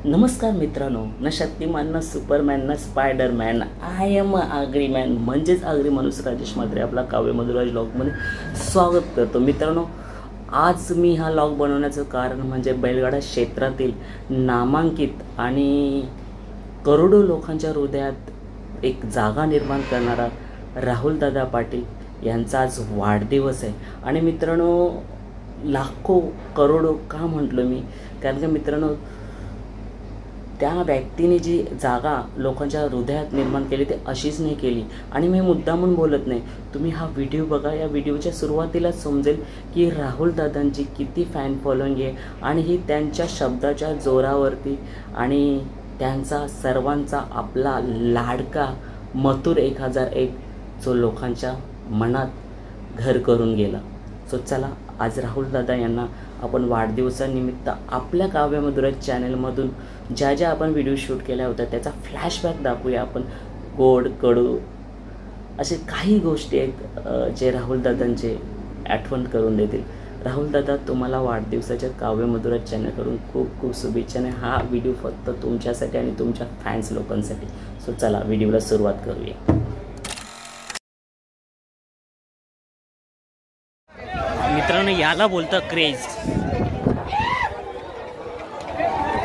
नमस्कार मित्रांनो, न शक्तिमान न सुपरमॅन न Spiderman, I am Agri man म्हणजेच आगरी माणूस राजेश म्हात्रे आपला काव्य मधुराज व्लॉगमध्ये स्वागत करतो। मित्रांनो, आज मी हा व्लॉग बनवण्याचं कारण म्हणजे बैलगाडा क्षेत्रातील नामांकित आणि करोडो लोकांच्या हृदयात एक जागा निर्माण करणारा राहुल दादा पाटील यांचा आज वाढदिवस आहे। आणि मित्रांनो, लाखो करोडो का म्हटलं मी, कारण की मित्रांनो त्या व्यक्तीने जी जागा लोकांच्या हृदयात निर्माण केली ते अशीच नाही केली। आणि मी मुद्दामून बोलत नाही, तुम्ही हा व्हिडिओ बघा। या व्हिडिओच्या सुरुवातीलाच समजेल की राहुल दादांची किती फॅन फॉलोइंग आहे आणि ही त्यांच्या शब्दाच्या जोरावरती आणि त्यांचा सर्वांचा आपला लाडका मथुर 1001 जो लोकांच्या मनात घर करून गेला। सो चला, आज राहुल दादा यांना आपण वाढदिवसानिमित्त आपल्या काव्य मधुराज चॅनलमधून ज्या आपण व्हिडिओ शूट केल्या होत्या त्याचा फ्लॅशबॅक दाखवूया आपण। गोड कडू असे काही गोष्टी आहेत जे राहुल दादांचे आठवण करून देतील। राहुल दादा, तुम्हाला वाढदिवसाच्या काव्य मधुराज चॅनलकडून खूप खूप शुभेच्छा। हा व्हिडिओ फक्त तुमच्यासाठी आणि तुमच्या फॅन्स लोकांसाठी। सो चला, व्हिडिओला सुरुवात करूया। मित्रांनो, याला बोलतं क्रेज।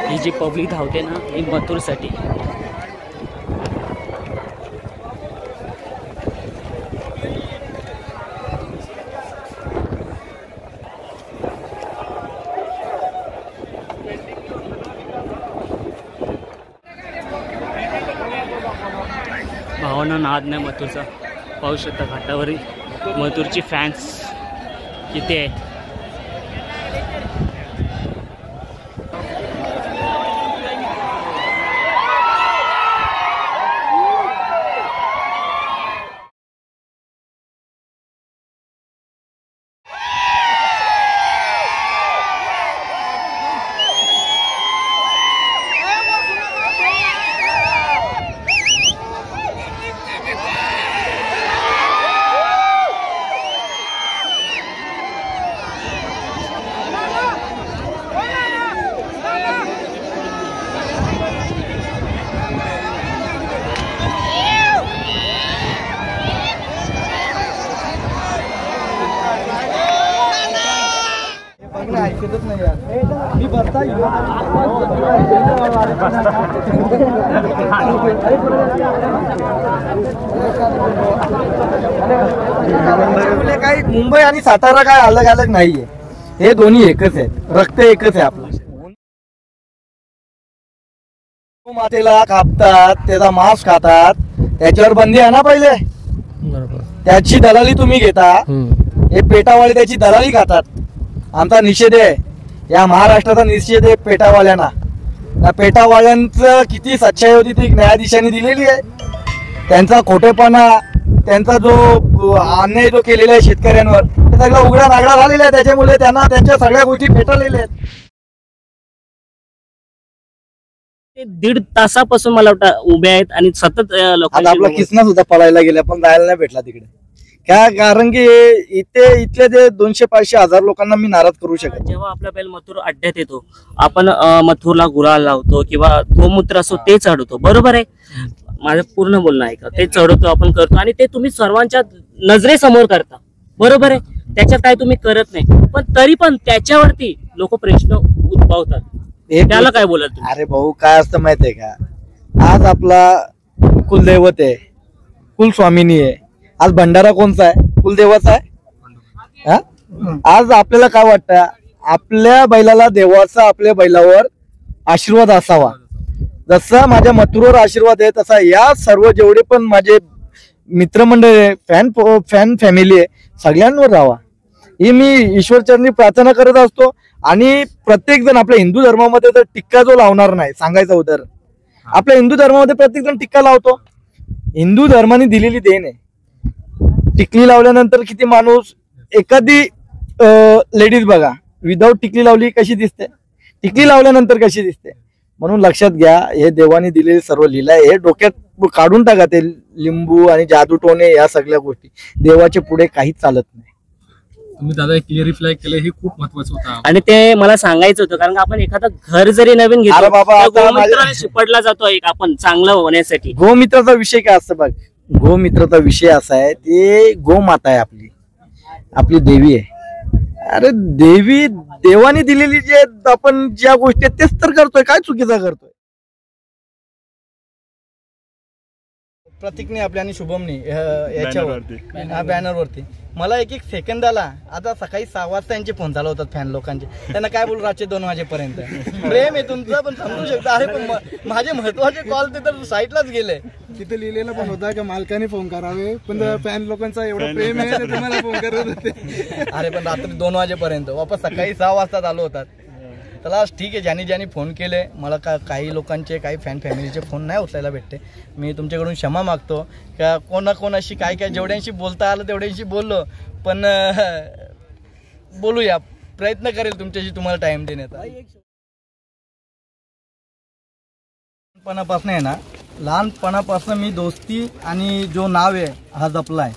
ही जी पब्लिक धावते ना, ही मथुरसाठी। भावना नाद नाही मथुरचा, पाहू शकता घाटावरील मथुरची फॅन्स किती आहेत। मी भरता काही मुंबई आणि सातारा काय अलग अलग नाहीये, हे दोन्ही एकच आहेत, रक्त एकच आहे आपलं। मातेला कापतात, त्याचा मांस खातात, त्याच्यावर बंदी आहे ना पहिले, त्याची दलाली तुम्ही घेता। हे पेटावाले त्याची दलाली खातात। आमचा निषेध आहे, या महाराष्ट्राचा निषेध आहे पेटावाल्यांना। त्या पेटावाल्यांचं किती सच्चाई होती ती न्यायाधीशांनी दिलेली आहे। त्यांचा खोटेपणा, त्यांचा जो अन्याय जो केलेला आहे शेतकऱ्यांवर, ते सगळं उघडा नागडा झालेला आहे। त्याच्यामुळे त्यांना त्यांच्या सगळ्या गोष्टी पेटलेल्या आहेत। 1.5 तासापासून मला वाटतं उभे आहेत आणि सतत आता आपला किसना सुद्धा पळायला गेला पण जायला नाही भेटला तिकडे। काय कारण की इथले जे 200-500 हजार लोकांना मी नाराज करू शकत। जेव्हा आपला बैल मथुर अड्ड्यात येतो, आपण मथुरला गुलाल लावतो किंवा गोमूत्र असो ते चढवतो, बरोबर आहे। माझं पूर्ण बोलणं आहे का, ते चढवतो आपण करतो आणि ते तुम्ही सर्वांच्या नजरेसमोर करता, बरोबर आहे। त्याच्यात काय तुम्ही करत नाही, पण तरी पण त्याच्यावरती लोक प्रश्न उद्भवतात। त्याला काय बोलत तुम्ही? अरे भाऊ, काय असतं माहितीये का, आज आपला कुलदैवत आहे, कुलस्वामिनी आहे। आज भंडारा कोणचा आहे? कुलदेवाचा आहे। आज आपल्याला काय वाटतं, आपल्या बैलाला देवाचा आपल्या बैलावर आशीर्वाद असावा। जसा माझ्या मथुरवर आशीर्वाद आहे, तसा या सर्व जेवढे पण माझे मित्रमंडळ आहे, फॅन फॅमिली आहे, सगळ्यांवर राहावा ही मी ईश्वरचरणी प्रार्थना करत असतो। आणि प्रत्येक जण आपल्या हिंदू धर्मामध्ये तर टिक्का जो लावणार नाही, सांगायचं उदाहरण, आपल्या हिंदू धर्मामध्ये प्रत्येक जण टिक्का लावतो। हिंदू धर्माने दिलेली देण आहे। टिकली लावल्यानंतर किती माणूस, एखादी लेडीज बघा विदाऊट टिकली लावली कशी दिसते, टिकली लावल्यानंतर कशी दिसते। म्हणून लक्षात घ्या, हे देवाने दिलेली सर्व लीला आहे, हे डोक्यात काढून टाका। ते लिंबू आणि जादू टोणे या सगळ्या गोष्टी देवाच्या पुढे काहीच चालत नाही। तुम्ही दादा क्लिअरिफाय केलं हे खूप महत्वाचं होतं. आणि ते मला सांगायचं होतं, कारण का आपण एखादं घर जरी नवीन घेतो, अरे बाबा, तर आता गोमूत्राने शिपडला जातो एक आपण चांगलं होण्यासाठी. गोमित्राचा विषय काय असतं बघ, गोमित्राचा विषय असा आहे, ते गोमाता आहे, आपली देवी आहे. अरे देवाने दिलेली जे आपण ज्या गोष्टी आहेत तेच तर करतोय, काय चुकीचा करतोय. प्रतीकने आपल्या आणि शुभमने याच्यावर बॅनरवरती मला एक सेकंदाला, आता सकाळी 6 वाजता यांचे फोन चालू होतात फॅन लोकांचे, त्यांना काय बोलू रातचे 2 वाजेपर्यंत. प्रेम आहे तुमचं पण समजू शकता. अरे पण माझे महत्वाचे कॉल ते तर साईटलाच गेले. तिथे लिहिलेलं पण होता की मालकाने फोन करावे, पण फॅन लोकांचा एवढा प्रेम आहे ते तुम्हाला फोन करत होते. अरे पण रात्री 2 वाजेपर्यंत, वापस सकाळी 6 वाजता चालू होतात. त्याला ठीक आहे, ज्यांनी फोन केले मला, काही लोकांचे, काही फॅमिलीचे फोन नाही उचलायला भेटते. मी तुमच्याकडून क्षमा मागतो का कोणाशी काय जेवढ्यांशी बोलता आलं तेवढ्यांशी बोललो, पण बोलूया, प्रयत्न करेल तुमच्याशी तुम्हाला टाइम देण्याचा. लहानपणापासून आहे ना, लहानपणापासून मी दोस्ती आणि जो नाव आहे हा जपलाय,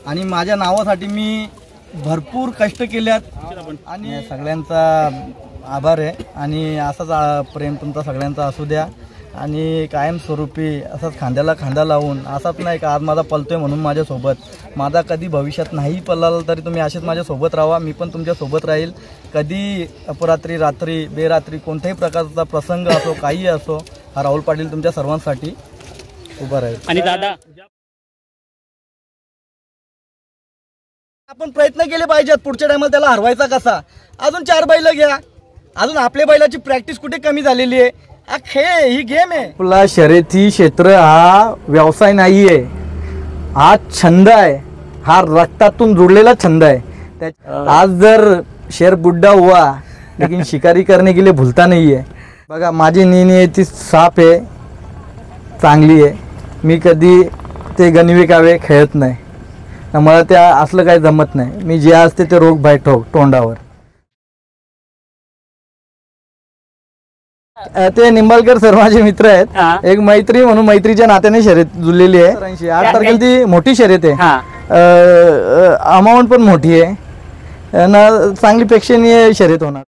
आणि माझ्या नावासाठी मी भरपूर कष्ट केल्यात, आणि सगळ्यांचा आभार आहे. आणि असाच प्रेम तुमचा सगळ्यांचा असू द्या, आणि कायमस्वरूपी असंच खांद्याला खांदा लावून, असाच नाही का आज माझा पलतोय म्हणून माझ्यासोबत, माझा कधी भविष्यात नाही पडला तरी तुम्ही असेच माझ्यासोबत राहा, मी पण तुमच्यासोबत राहील. कधी अपरात्री, रात्री, बेरात्री, कोणत्याही प्रकारचा प्रसंग असो, काही असो, हा राहुल पाटील तुमच्या सर्वांसाठी उभा राहील. आणि दादा, आपण प्रयत्न केले पाहिजेत पुढच्या टायमाला त्याला हरवायचा कसा. अजून 4 बैल घ्या, अजून आपल्या बैलाची प्रॅक्टिस कुठे कमी झालेली आहे. ही गेम आहे. आपला शर्यती क्षेत्र हा व्यवसाय नाहीये, हा छंद आहे, हा रक्तातून जुडलेला छंद आहे. आज जर शेर बुड्ढा हुआ लेकिन शिकारी करने के लिए भूलता नहीं है. बघा माझी नियती साफ आहे, चांगली आहे. मी कधी ते गणविकावे खेळत नाही, मला त्या असलं काही जमत नाही. मी जे असते ते रोग बाय तोंडावर. ते निंबाळकर सर माझे मित्र आहेत, एक मैत्री म्हणून मैत्रीच्या नात्याने शर्यत जुळलेली आहे. 8 तारखेला ती मोठी शर्यत आहे, अमाऊंट पण मोठी आहे ना, चांगली प्रेक्षणीय शर्यत होणार.